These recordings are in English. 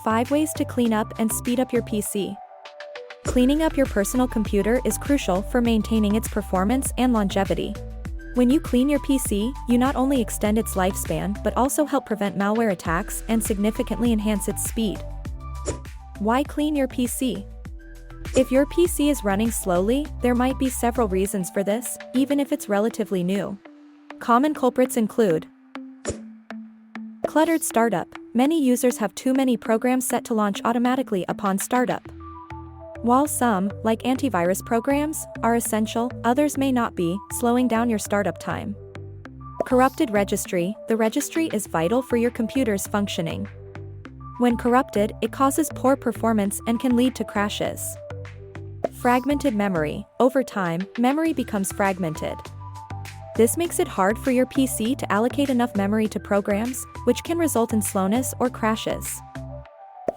5 ways to clean up and speed up your PC. Cleaning up your personal computer is crucial for maintaining its performance and longevity. When you clean your PC, you not only extend its lifespan but also help prevent malware attacks and significantly enhance its speed. Why clean your PC? If your PC is running slowly, there might be several reasons for this, even if it's relatively new. Common culprits include cluttered startup. Many users have too many programs set to launch automatically upon startup. While some, like antivirus programs, are essential, others may not be, slowing down your startup time. Corrupted registry. The registry is vital for your computer's functioning. When corrupted, it causes poor performance and can lead to crashes. Fragmented memory. Over time, memory becomes fragmented. This makes it hard for your PC to allocate enough memory to programs, which can result in slowness or crashes.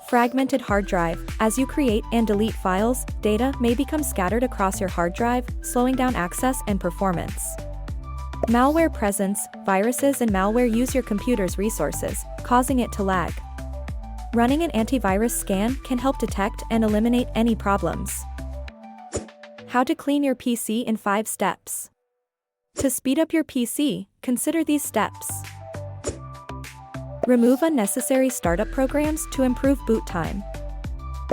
Fragmented hard drive. As you create and delete files, data may become scattered across your hard drive, slowing down access and performance. Malware presence. Viruses and malware use your computer's resources, causing it to lag. Running an antivirus scan can help detect and eliminate any problems. How to clean your PC in 5 steps. To speed up your PC, consider these steps. Remove unnecessary startup programs to improve boot time.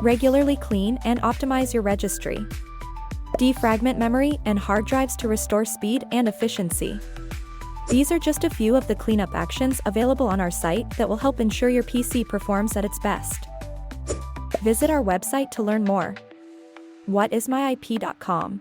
Regularly clean and optimize your registry. Defragment memory and hard drives to restore speed and efficiency. These are just a few of the cleanup actions available on our site that will help ensure your PC performs at its best. Visit our website to learn more. Whatismyip.com